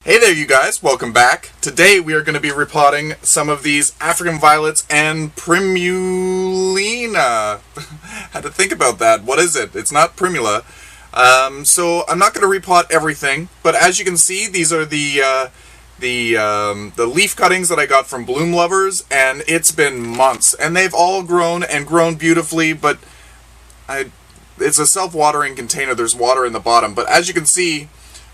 Hey there you guys, welcome back. Today we are going to be repotting some of these African violets and primulina. Had to think about that. What is it? It's not primula. So I'm not going to repot everything, but as you can see, these are the leaf cuttings that I got from Bloom Lovers, and it's been months, and they've all grown and grown beautifully, but it's a self-watering container. There's water in the bottom, but as you can see,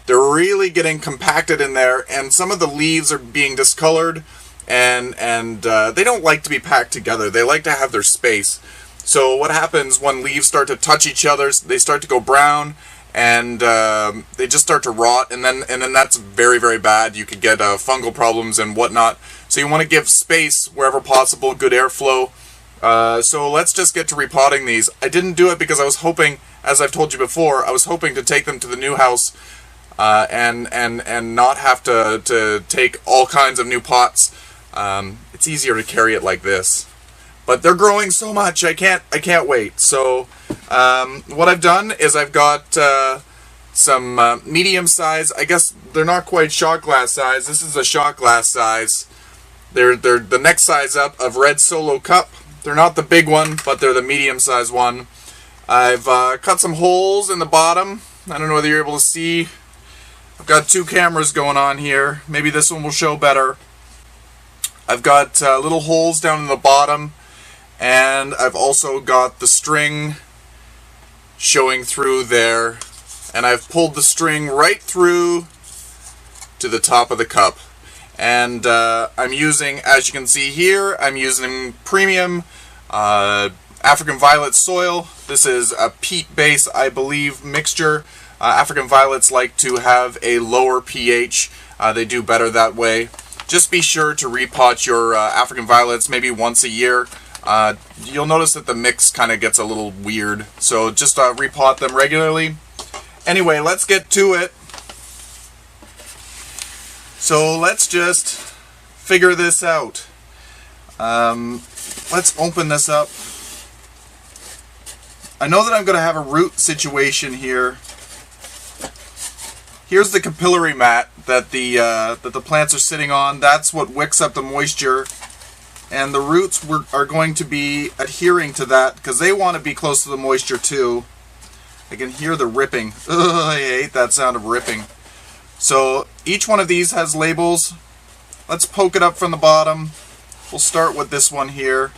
they're really getting compacted in there, and some of the leaves are being discolored, and they don't like to be packed together. They like to have their space. So what happens when leaves start to touch each other, they start to go brown, and they just start to rot, and then that's very, very bad. You could get fungal problems and whatnot. So you want to give space wherever possible, good airflow. So let's just get to repotting these. I didn't do it because I was hoping, as I've told you before, I was hoping to take them to the new house and not have to take all kinds of new pots. It's easier to carry it like this. But they're growing so much, I can't wait. So what I've done is I've got some medium size. I guess they're not quite shot glass size. This is a shot glass size. They're the next size up of red Solo cup. They're not the big one, but they're the medium size one. I've cut some holes in the bottom. I don't know whether you're able to see. I've got two cameras going on here. Maybe this one will show better. I've got little holes down in the bottom, and I've also got the string showing through there, and I've pulled the string right through to the top of the cup. And I'm using, as you can see here, I'm using premium African violet soil. This is a peat base, I believe, mixture. African violets like to have a lower pH. They do better that way. Just be sure to repot your African violets maybe once a year. You'll notice that the mix kind of gets a little weird. So just repot them regularly. Anyway, let's get to it. So let's just figure this out. Let's open this up. I know that I'm going to have a root situation here. Here's the capillary mat that the plants are sitting on. That's what wicks up the moisture, and the roots are going to be adhering to that because they want to be close to the moisture too. I can hear the ripping. Ugh, I hate that sound of ripping. So each one of these has labels. Let's poke it up from the bottom. We'll start with this one here.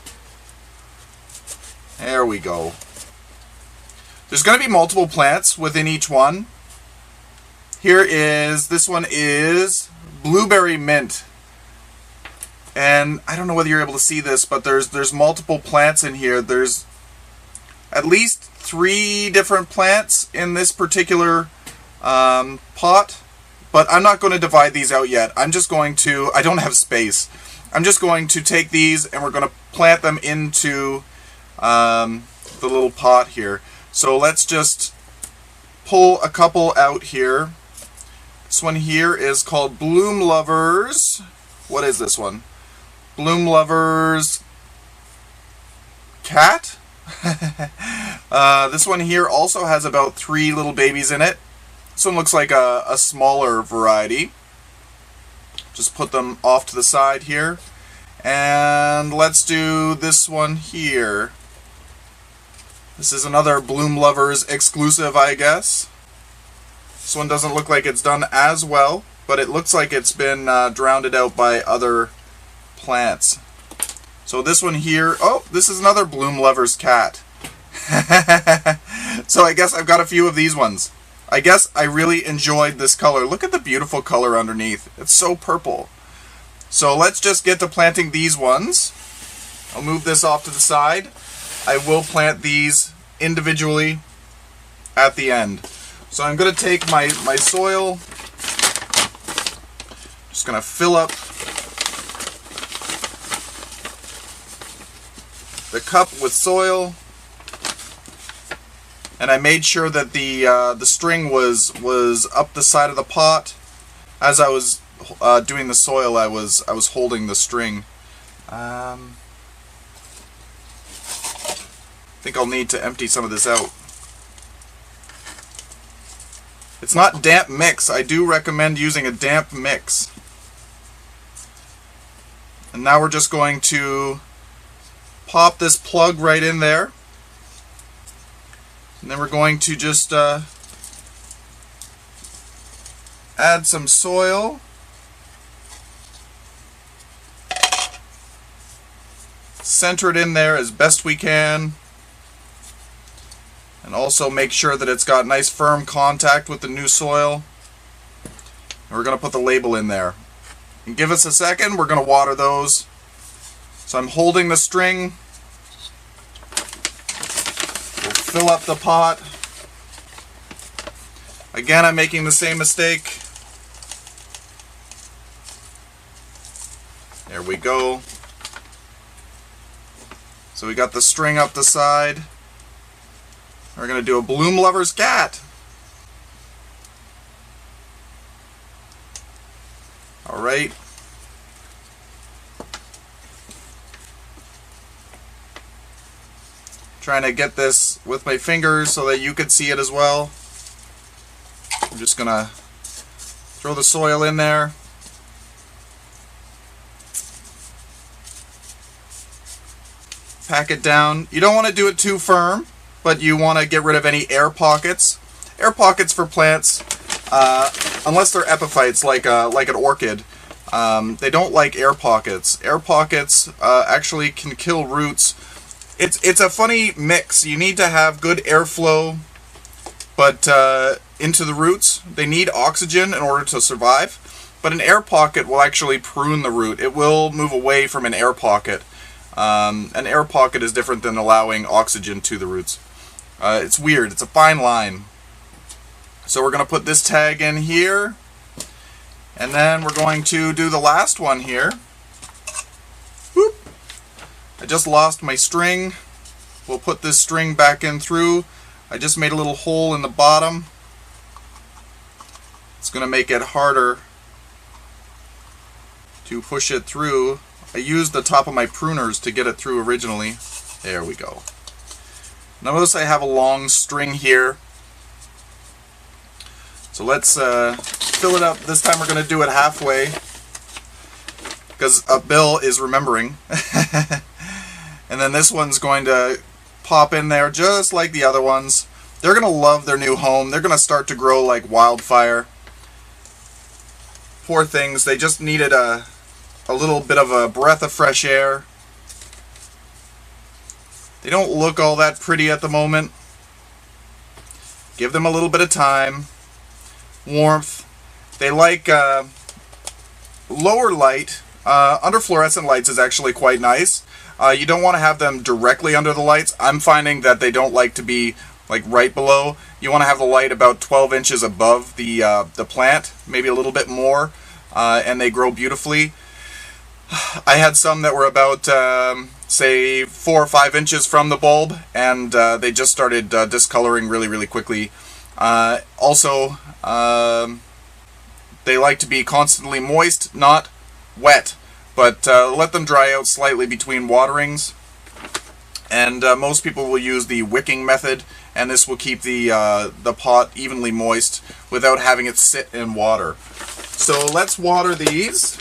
There we go. There's going to be multiple plants within each one. This one is blueberry mint. And I don't know whether you're able to see this, but there's multiple plants in here. There's at least 3 different plants in this particular pot. But I'm not going to divide these out yet. I don't have space. I'm just going to take these and we're going to plant them into the little pot here. So let's just pull a couple out here. This one here is called Bloom Lovers. What is this one? Bloom Lovers Cat. This one here also has about 3 little babies in it. This one looks like a smaller variety. Just put them off to the side here. And let's do this one here. This is another Bloom Lovers exclusive, I guess. This one doesn't look like it's done as well, but it looks like it's been drowned out by other plants. So this one here, oh, this is another Bloom Lovers cat. So I guess I've got a few of these ones. I guess I really enjoyed this color. Look at the beautiful color underneath. It's so purple. So let's just get to planting these ones. I'll move this off to the side. I will plant these individually at the end. So I'm going to take my soil, just going to fill up the cup with soil, and I made sure that the string was up the side of the pot. As I was doing the soil, I was holding the string. I think I'll need to empty some of this out. It's not damp mix. I do recommend using a damp mix. And now we're just going to pop this plug right in there. And then we're going to just add some soil. Center it in there as best we can. And also make sure that it's got nice firm contact with the new soil. And we're going to put the label in there. And give us a second, we're going to water those. So I'm holding the string. We'll fill up the pot. Again, I'm making the same mistake. There we go. So we got the string up the side. We're going to do a bloom lover's cat. Alright. Trying to get this with my fingers so that you could see it as well. I'm just going to throw the soil in there. Pack it down. You don't want to do it too firm, but you want to get rid of any air pockets. Air pockets for plants, unless they're epiphytes like an orchid, they don't like air pockets. Air pockets actually can kill roots. It's a funny mix. You need to have good airflow, but into the roots. They need oxygen in order to survive. But an air pocket will actually prune the root. It will move away from an air pocket. An air pocket is different than allowing oxygen to the roots. It's weird. It's a fine line. So we're going to put this tag in here. And then we're going to do the last one here. Whoop. I just lost my string. We'll put this string back in through. I just made a little hole in the bottom. It's going to make it harder to push it through. I used the top of my pruners to get it through originally. There we go. Notice I have a long string here. So let's fill it up. This time we're going to do it halfway, because Bill is remembering. And then this one's going to pop in there just like the other ones. They're going to love their new home. They're going to start to grow like wildfire. Poor things, they just needed a little bit of a breath of fresh air. They don't look all that pretty at the moment. Give them a little bit of time. Warmth. They like lower light. Under fluorescent lights is actually quite nice. You don't want to have them directly under the lights. I'm finding that they don't like to be like right below. You want to have the light about 12 inches above the plant, maybe a little bit more, and they grow beautifully. I had some that were about, say, 4 or 5 inches from the bulb, and they just started discoloring really, really quickly. Also, they like to be constantly moist, not wet, but let them dry out slightly between waterings. And most people will use the wicking method, and this will keep the pot evenly moist without having it sit in water. So let's water these.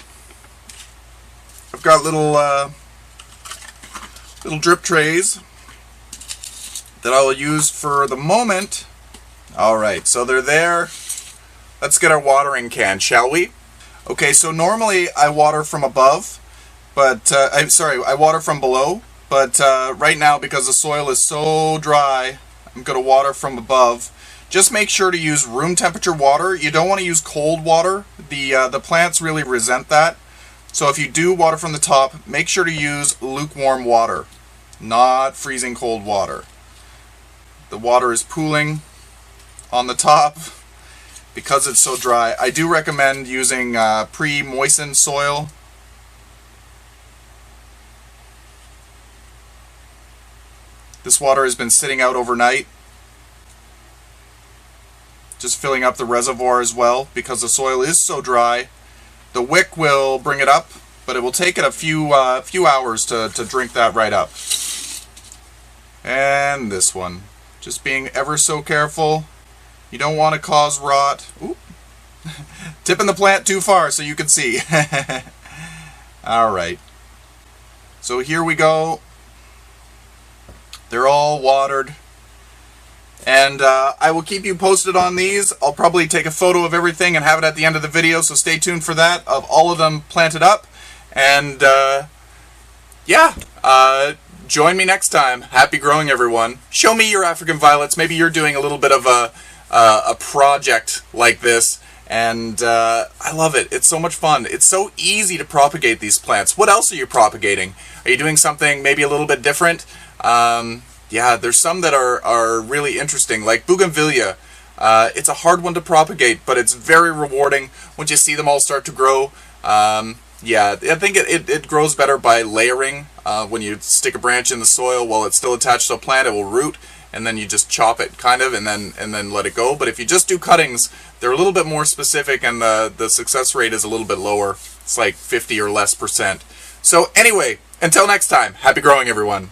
I've got little drip trays that I'll use for the moment. Alright, so they're there. Let's get our watering can, shall we? Okay, so normally I water from above, but I water from below, but right now, because the soil is so dry, I'm going to water from above. Just make sure to use room temperature water. You don't want to use cold water. The plants really resent that. So if you do water from the top, make sure to use lukewarm water, not freezing cold water. The water is pooling on the top because it's so dry. I do recommend using pre-moistened soil. This water has been sitting out overnight, just filling up the reservoir as well, because the soil is so dry. The wick will bring it up, but it will take it a few hours to drink that right up. And this one, just being ever so careful. You don't want to cause rot. Oop. Tipping the plant too far so you can see. Alright. So here we go. They're all watered. And I will keep you posted on these. I'll probably take a photo of everything and have it at the end of the video, so stay tuned for that, of all of them planted up. And yeah, join me next time. Happy growing, everyone. Show me your African violets. Maybe you're doing a little bit of a project like this. And I love it. It's so much fun. It's so easy to propagate these plants. What else are you propagating? Are you doing something maybe a little bit different? Yeah, there's some that are really interesting, like bougainvillea. It's a hard one to propagate, but it's very rewarding once you see them all start to grow. Yeah, I think it grows better by layering. When you stick a branch in the soil while it's still attached to a plant, it will root, and then you just chop it kind of, and then let it go. But if you just do cuttings, they're a little bit more specific, and the success rate is a little bit lower. It's like 50 or less %. So anyway, until next time, happy growing, everyone.